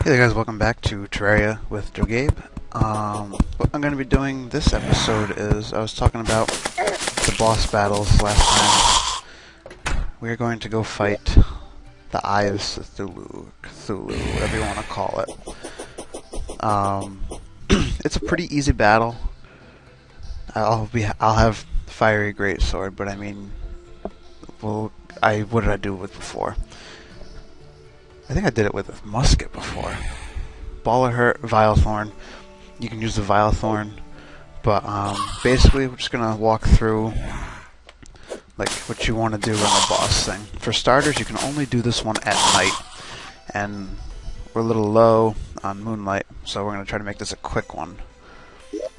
Hey there guys, welcome back to Terraria with Joe Gabe. What I'm going to be doing this episode is, I was talking about the boss battles last time. We're going to go fight the Eye of Cthulu, whatever you want to call it. It's a pretty easy battle. I'll have Fiery Greatsword, but I mean, what did I do it with before? I think I did it with a musket before. Ball of Hurt, Vilethorn. You can use the Vilethorn, but basically we're just gonna walk through like what you want to do on the boss thing. For starters, you can only do this one at night, and we're a little low on moonlight, so we're gonna try to make this a quick one.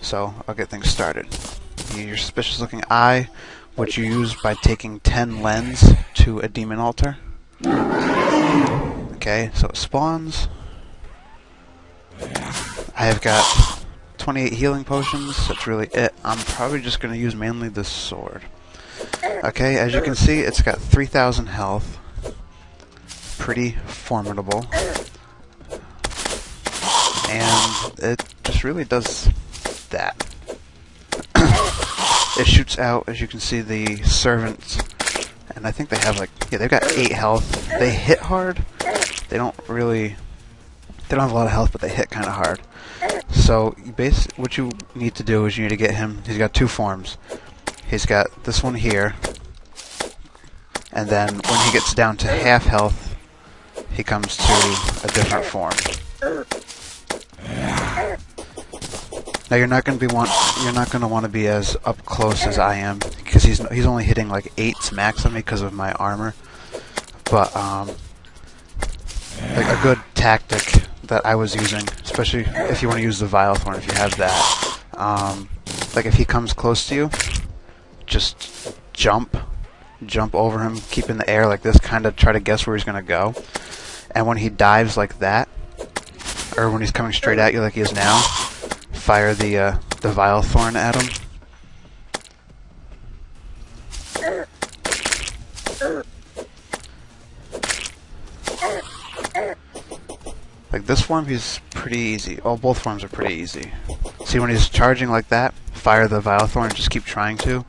So I'll get things started. Your suspicious-looking eye, which you use by taking 10 lens to a demon altar. Okay, so it spawns. I have got 28 healing potions. That's really it. I'm probably just going to use mainly this sword. Okay, as you can see, it's got 3,000 health. Pretty formidable. And it just really does that. It shoots out, as you can see, the servants. And I think they have they've got 8 health. They hit hard. They don't have a lot of health, but they hit kind of hard. So what you need to do is you need to get him. He's got 2 forms. He's got this one here, and then when he gets down to half health, he comes to a different form. Now you're not going to want to be as up close as I am, because he's only hitting like 8s max on me because of my armor. But like a good tactic that I was using, especially if you want to use the Vilethorn, if you have that. Like if he comes close to you, just jump over him, keep in the air like this, kind of try to guess where he's going to go. And when he dives like that, or when he's coming straight at you like he is now, fire the Vilethorn at him. Like this form, he's pretty easy. Oh, both forms are pretty easy. See, when he's charging like that, fire the Vilethorn and just keep trying to.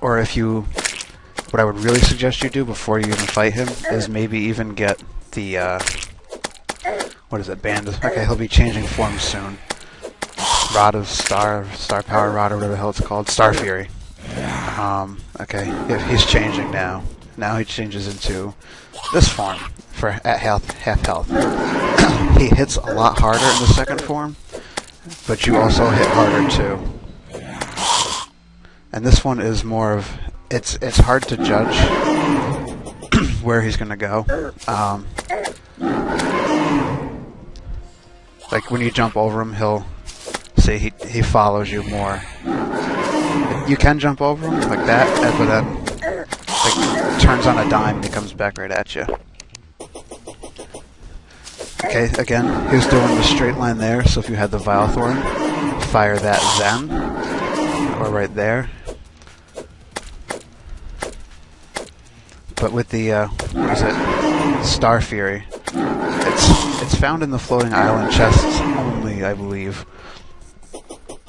Or what I would really suggest you do before you even fight him is maybe even get the, what is it, Band of... Okay, he'll be changing forms soon. Rod of Star Power Rod, or whatever the hell it's called. Star Fury. Okay, yeah, he's changing now. Now he changes into this form at half health. He hits a lot harder in the second form, but you also hit harder too. And this one is more of... It's hard to judge where he's going to go. Like when you jump over him, he'll... See, he follows you more. You can jump over him like that, but then like turns on a dime and he comes back right at you. Okay, again, he was doing the straight line there, so if you had the Vilethorn, fire that then, or right there. But with the, what is it, Star Fury, it's found in the floating island chests only, I believe.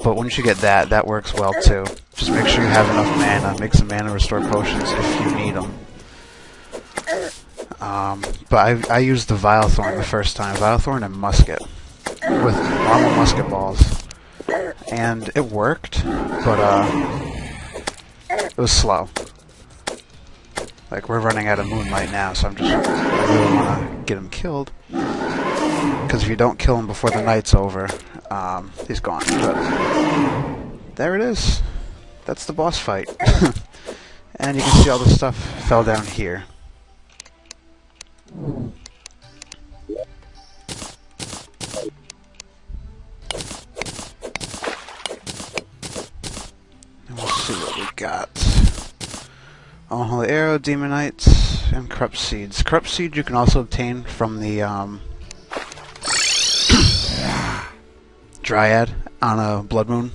But once you get that, that works well too. Just make sure you have enough mana. Make some mana restore potions if you need them. But I used the Vilethorn the first time. Vilethorn and musket. With normal musket balls. And it worked, but it was slow. Like, we're running out of moonlight now, so I really want to get him killed. Because if you don't kill him before the night's over, he's gone. But there it is. That's the boss fight. And you can see all the stuff fell down here. And we'll see what we got. Unholy Arrow, Demonites, and Corrupt Seeds. Corrupt Seeds you can also obtain from the Dryad on a Blood Moon.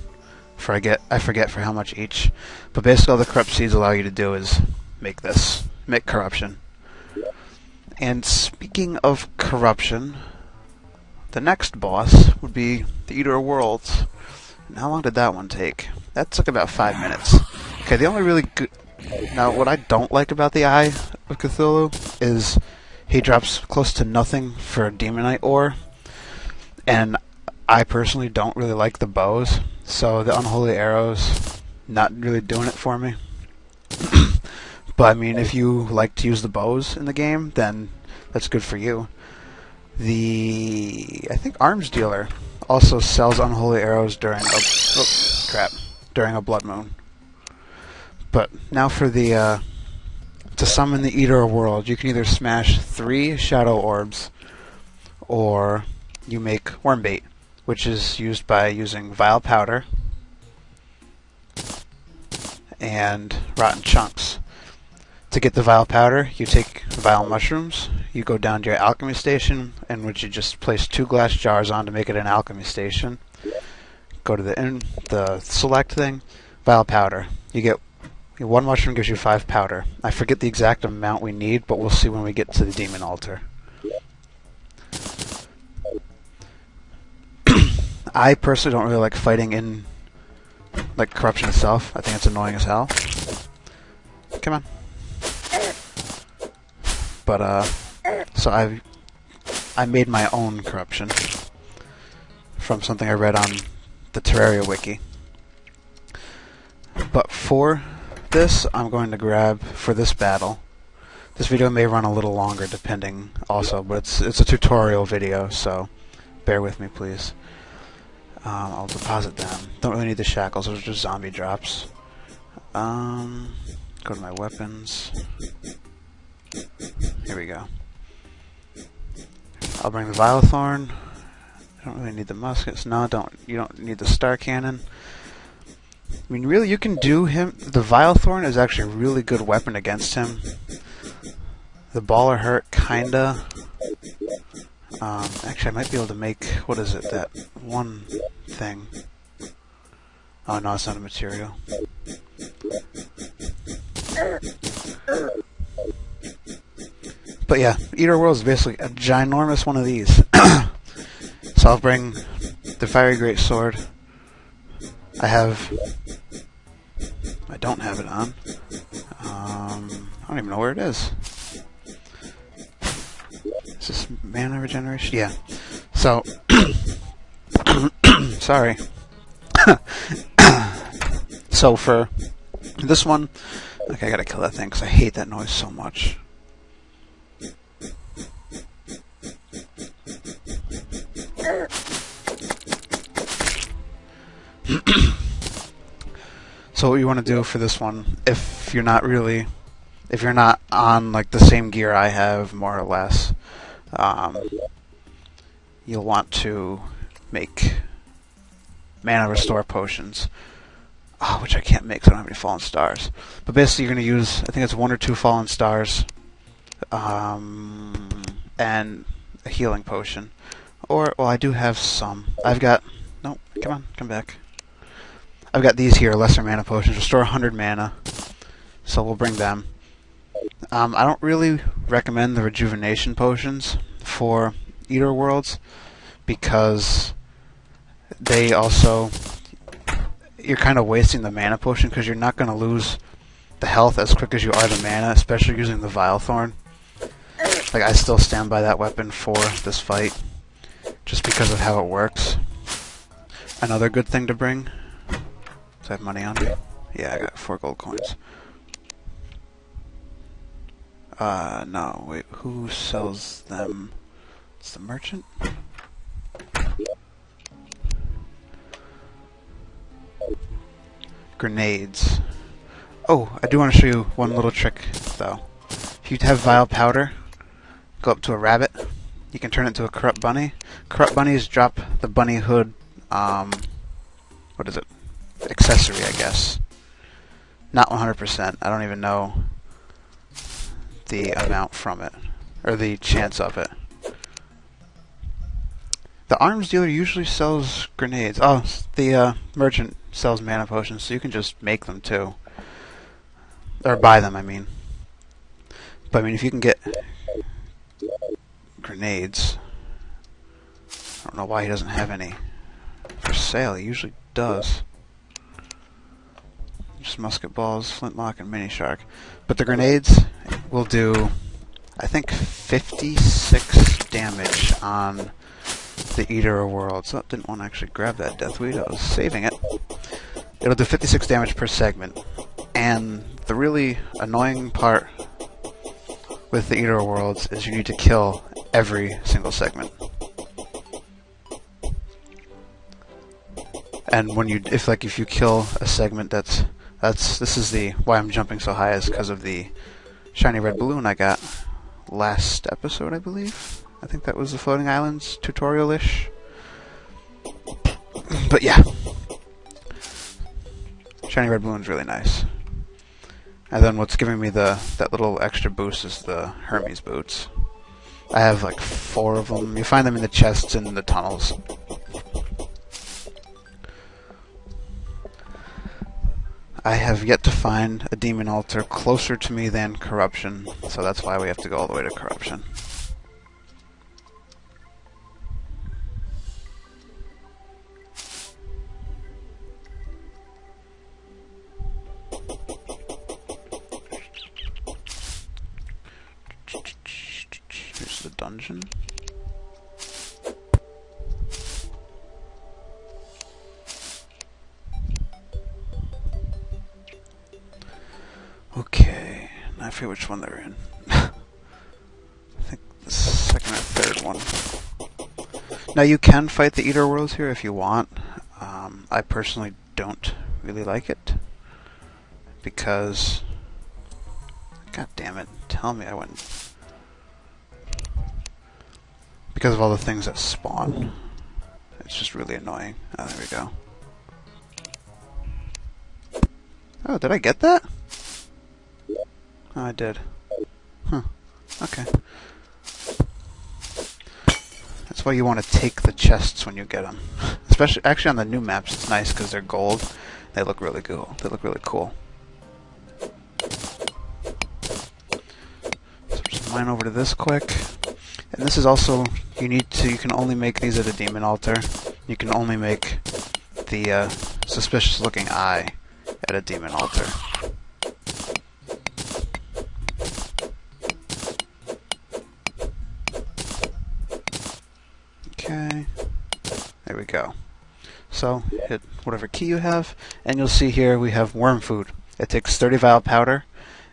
I forget for how much each. But basically all the Corrupt Seeds allow you to do is make corruption. And speaking of corruption, the next boss would be the Eater of Worlds. And how long did that one take? That took about 5 minutes. Okay, the only really good... Now, what I don't like about the Eye of Cthulhu is he drops close to nothing for Demonite ore, and I personally don't really like the bows, so the Unholy Arrows not really doing it for me. But, I mean, if you like to use the bows in the game, then that's good for you. I think Arms Dealer also sells Unholy Arrows during during a Blood Moon. But now for the, to summon the Eater of Worlds, you can either smash 3 Shadow Orbs, or you make Wormbait, which is used by using Vile Powder and Rotten Chunks. To get the Vile Powder, you take Vile Mushrooms, you go down to your Alchemy Station, in which you just place 2 glass jars on to make it an Alchemy Station. Go to the select thing, Vile Powder. You get 1 mushroom gives you 5 powder. I forget the exact amount we need, but we'll see when we get to the Demon Altar. I personally don't really like fighting in like corruption itself. I think it's annoying as hell. Come on. But so I made my own corruption from something I read on the Terraria wiki. But for this, I'm going to grab, for this battle, this video may run a little longer depending also, but it's a tutorial video, so bear with me please. I'll deposit them. Don't really need the shackles, those are just zombie drops. Go to my weapons. Here we go. I'll bring the Vilethorn. I don't really need the muskets. No, you don't need the Star Cannon. I mean, really, you can do him. The Vilethorn is actually a really good weapon against him. The Baller Hurt, kinda. Actually, I might be able to make, what is it, that one thing. Oh, no, it's not a material. But yeah, Eater World is basically a ginormous one of these. So I'll bring the Fiery Great Sword. I don't have it on. I don't even know where it is. Is this mana regeneration? Yeah. So, sorry. So for this one, okay, I gotta kill that thing because I hate that noise so much. So what you want to do for this one, if you're not on like the same gear I have, more or less, you'll want to make mana restore potions, which I can't make because I don't have any fallen stars. But basically you're going to use, I think it's 1 or 2 fallen stars, and a healing potion. Or, well, I do have some. I've got, no, come on, come back. I've got these here, lesser mana potions, restore 100 mana, so we'll bring them. I don't really recommend the rejuvenation potions for Eater Worlds, because they also, you're kind of wasting the mana potion, because you're not going to lose the health as quick as you are the mana, especially using the Vilethorn. Like, I still stand by that weapon for this fight, just because of how it works. Another good thing to bring. Do I have money on me? Yeah, I got 4 gold coins. No, wait, who sells them? It's the merchant? Grenades. Oh, I do want to show you one little trick, though. If you have Vile Powder, go up to a rabbit, you can turn it into a Corrupt Bunny. Corrupt Bunnies drop the bunny hood, what is it? Accessory, I guess. Not 100%. I don't even know the amount from it, or the chance of it. The arms dealer usually sells grenades. Oh, the merchant sells mana potions, so you can just make them too. Or buy them, I mean. But I mean, if you can get grenades. don't know why he doesn't have any for sale. He usually does. Just musket balls, flintlock, and mini shark. But the grenades will do, I think, 56 damage on the Eater of Worlds. Oh, didn't want to actually grab that Deathweed. I was saving it. It'll do 56 damage per segment. And the really annoying part with the Eater of Worlds is you need to kill every single segment. And when you, if you kill a segment this is why I'm jumping so high, is because of the shiny red balloon I got last episode, I believe. I think that was the Floating Islands tutorial-ish. But yeah. Shiny red balloon's really nice. And then what's giving me that little extra boost is the Hermes boots. I have like 4 of them. You find them in the chests and in the tunnels. I have yet to find a demon altar closer to me than Corruption, so that's why we have to go all the way to Corruption. Here's the dungeon. Okay, I forget which one they're in. I think the second or third one. Now you can fight the Eater Worlds here if you want. I personally don't really like it because, god damn it, tell me I wouldn't. Because of all the things that spawn. It's just really annoying. Oh, there we go. Oh, did I get that? Oh, I did. Huh. Okay. That's why you want to take the chests when you get them. Especially, actually on the new maps, it's nice because they're gold. They look really cool. They look really cool. So just mine over to this quick. And this is also, you can only make these at a demon altar. You can only make the suspicious looking eye at a demon altar. Okay, there we go. So, hit whatever key you have, and you'll see here we have worm food. It takes 30 vial powder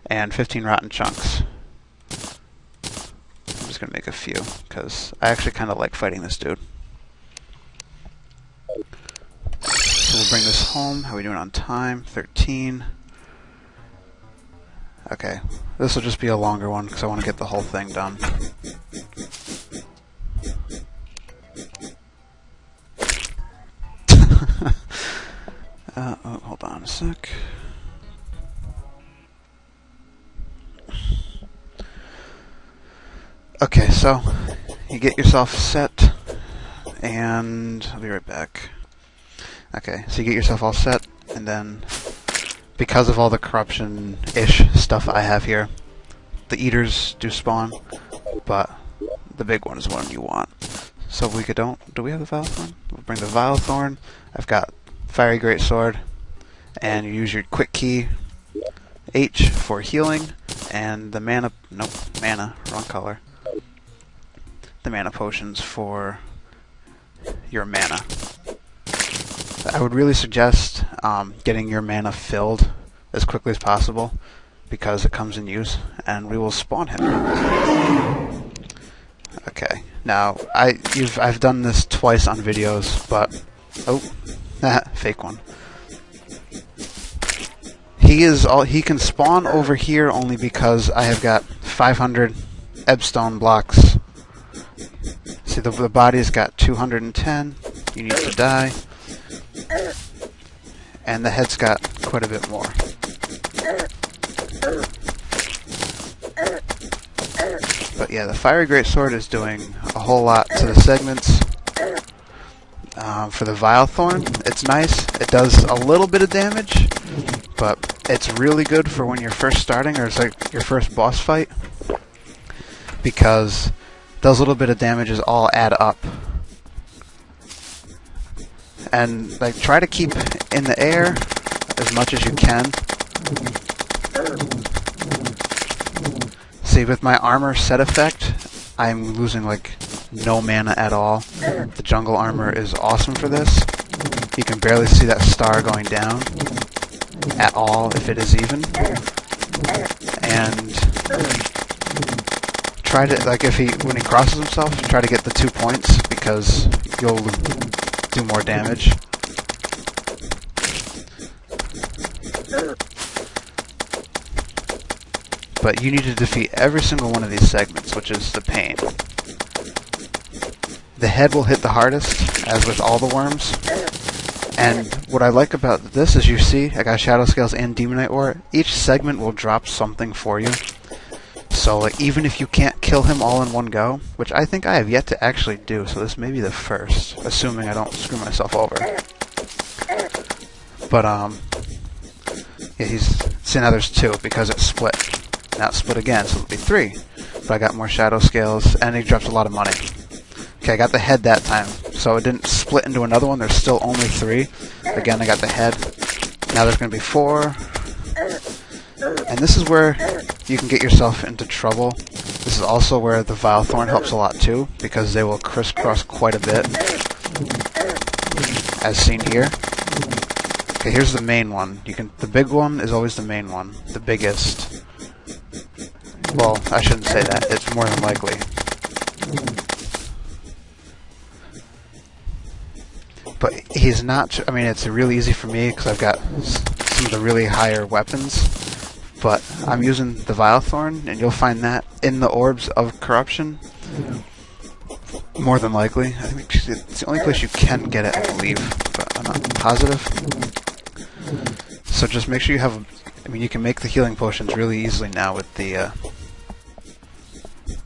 and 15 rotten chunks. I'm just going to make a few, because I actually kind of like fighting this dude. So we'll bring this home. How are we doing on time? 13. Okay, this will just be a longer one, because I want to get the whole thing done. Oh, hold on a sec. Okay, so you get yourself set, and I'll be right back. Okay, so you get yourself all set, and then because of all the corruption-ish stuff I have here, the eaters do spawn, but the big one is one you want. So we could do we have the Vilethorn? We'll bring the Vilethorn. I've got Fiery Greatsword, and you use your quick key H for healing, and the mana, wrong color. The mana potions for your mana. I would really suggest getting your mana filled as quickly as possible because it comes in use, and we will spawn him. Okay, now I've done this twice on videos, but oh. Fake one. He can spawn over here only because I have got 500 Ebstone blocks. See, the body's got 210. You need to die. And the head's got quite a bit more. But yeah, the Fiery Greatsword is doing a whole lot to the segments. For the Vilethorn, it's nice. It does a little bit of damage, but it's really good for when you're first starting, or it's like your first boss fight, because those little bit of damages all add up and like try to keep in the air as much as you can. See, with my armor set effect, I'm losing like no mana at all. The jungle armor is awesome for this. You can barely see that star going down at all, if it is even. And try to, like, when he crosses himself, try to get the 2 points, because you'll do more damage. But you need to defeat every single one of these segments, which is the pain. The head will hit the hardest, as with all the worms. And what I like about this is, you see, I got Shadow Scales and Demonite Ore. Each segment will drop something for you. So, like, even if you can't kill him all in one go, which I think I have yet to actually do, so this may be the first, assuming I don't screw myself over. But, yeah, see, now there's 2, because it's split. Now it's split again, so it'll be 3. But I got more Shadow Scales, and he drops a lot of money. Okay, I got the head that time, so it didn't split into another one. There's still only 3. Again, I got the head. Now there's going to be 4. And this is where you can get yourself into trouble. This is also where the Vile Thorn helps a lot too, because they will crisscross quite a bit, as seen here. Okay, here's the main one. The big one is always the main one, the biggest. Well, I shouldn't say that. It's more than likely. But he's not. I mean, it's really easy for me because I've got some of the really higher weapons. But I'm using the Vile Thorn, and you'll find that in the Orbs of Corruption. More than likely. I think it's the only place you can get it, I believe, but I'm not positive. So just make sure you have. I mean, you can make the healing potions really easily now with the.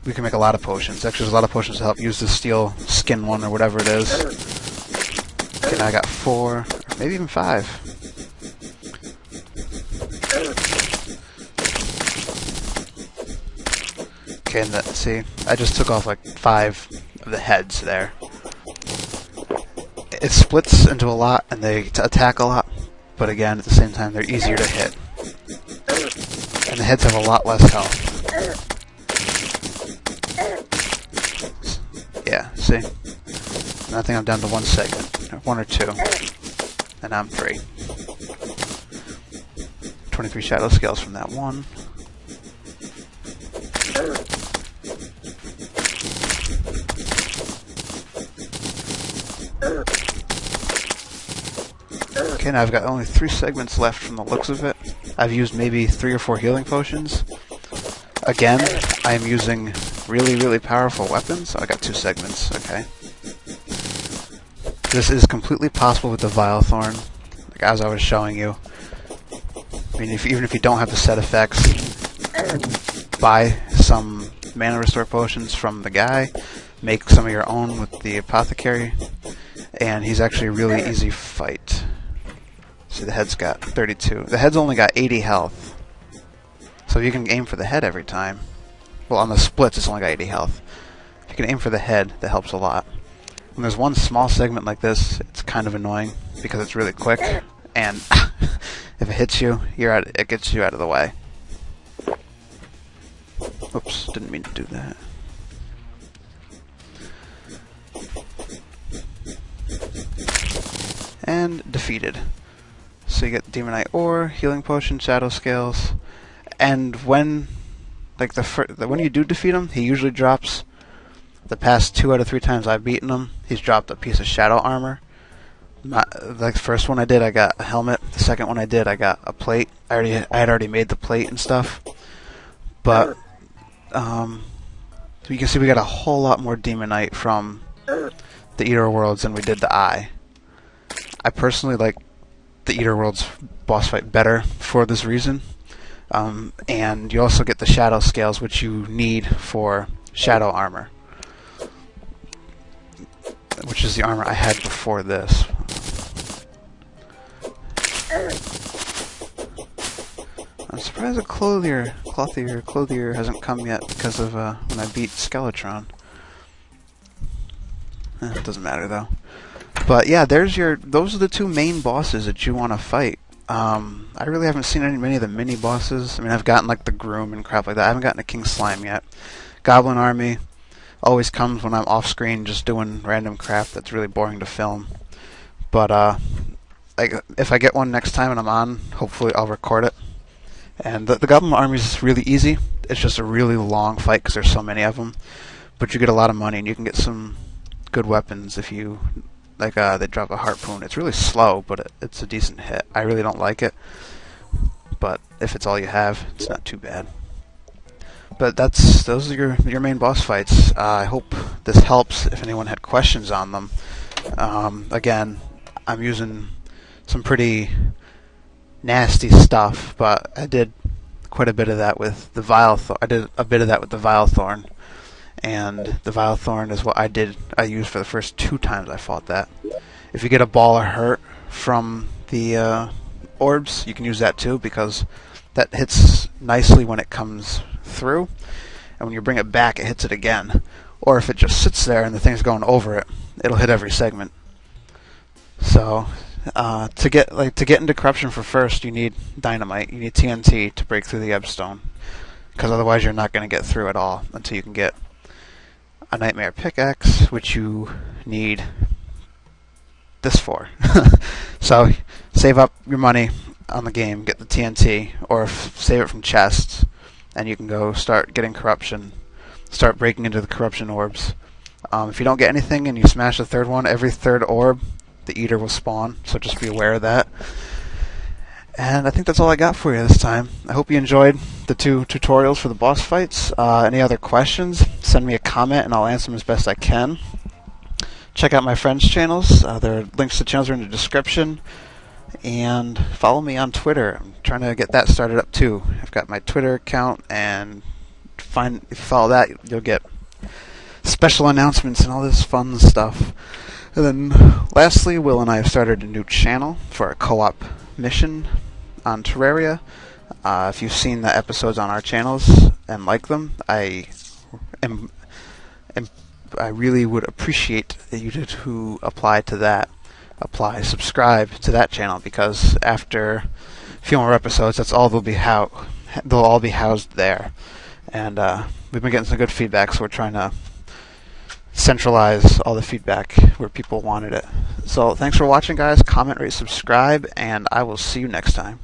We can make a lot of potions. Actually, there's a lot of potions to help use the steel skin one or whatever it is. Okay, now I got 4, or maybe even 5. Okay, and see, I just took off like 5 of the heads there. It splits into a lot, and they attack a lot, but again, at the same time, they're easier to hit. And the heads have a lot less health. Yeah, see? I think I'm down to 1 segment, or 1 or 2, and I'm 3. 23 Shadow Scales from that one. Okay, now I've got only 3 segments left from the looks of it. I've used maybe 3 or 4 healing potions. Again, I am using really, really powerful weapons. So I got 2 segments, okay. This is completely possible with the Vile Thorn, like as I was showing you. I mean, even if you don't have the set effects, buy some mana restore potions from the guy, make some of your own with the apothecary, and he's actually a really easy fight. See, the head's got 32. The head's only got 80 health. So you can aim for the head every time. Well, on the splits, it's only got 80 health. If you can aim for the head, that helps a lot. When there's one small segment like this, it's kind of annoying because it's really quick, and if it hits you, it gets you out of the way. Oops, didn't mean to do that. And defeated. So you get Demonite Ore, Healing Potion, Shadow Scales, and when when you do defeat him, he usually drops. The past 2 out of 3 times I've beaten him, he's dropped a piece of Shadow Armor. Like the first one I did, I got a helmet. The second one I did, I got a plate. I had already made the plate and stuff. But you can see we got a whole lot more Demonite from the Eater Worlds than we did the Eye. I personally like the Eater Worlds boss fight better for this reason. And you also get the Shadow Scales, which you need for Shadow Armor, which is the armor I had before this. I'm surprised the Clothier hasn't come yet because of when I beat Skeletron. It doesn't matter though. But yeah, those are the two main bosses that you want to fight. I really haven't seen many of the mini bosses. I mean, I've gotten like the Groom and crap like that. I haven't gotten a King Slime yet. Goblin Army always comes when I'm off screen just doing random crap that's really boring to film. But like if I get one next time and I'm on, hopefully I'll record it. And the Goblin Army is really easy. It's just a really long fight because there's so many of them. But you get a lot of money and you can get some good weapons if you like. They drop a harpoon. It's really slow, but it's a decent hit. I really don't like it, but if it's all you have, it's not too bad. But those are your main boss fights. I hope this helps. If anyone had questions on them, again, I'm using some pretty nasty stuff, but I did quite a bit of that with the I did a bit of that with the Vilethorn. And the Vilethorn is what I used for the first 2 times I fought that. If you get a ball of hurt from the orbs, you can use that too, because that hits nicely when it comes through, and when you bring it back, it hits it again. Or if it just sits there and the thing's going over it, it'll hit every segment. So to get into corruption for first, you need dynamite. You need TNT to break through the Ebstone, because otherwise you're not going to get through at all until you can get a Nightmare Pickaxe, which you need this for. So save up your money on the game, get the TNT, or save it from chests, and you can go start getting corruption, start breaking into the corruption orbs. If you don't get anything and you smash the third one, every third orb, the Eater will spawn, so just be aware of that. And I think that's all I got for you this time. I hope you enjoyed the 2 tutorials for the boss fights. Any other questions, send me a comment and I'll answer them as best I can. Check out my friends' channels. Their links to channels are in the description. And follow me on Twitter. I'm trying to get that started up too. I've got my Twitter account, and if you follow that, you'll get special announcements and all this fun stuff. And then lastly, Will and I have started a new channel for a co-op mission on Terraria. If you've seen the episodes on our channels and like them, I really would appreciate you to subscribe to that channel, because after a few more episodes, that's all they'll all be housed there. And we've been getting some good feedback, so we're trying to centralize all the feedback where people wanted it. So thanks for watching, guys. Comment, rate, subscribe, and I will see you next time.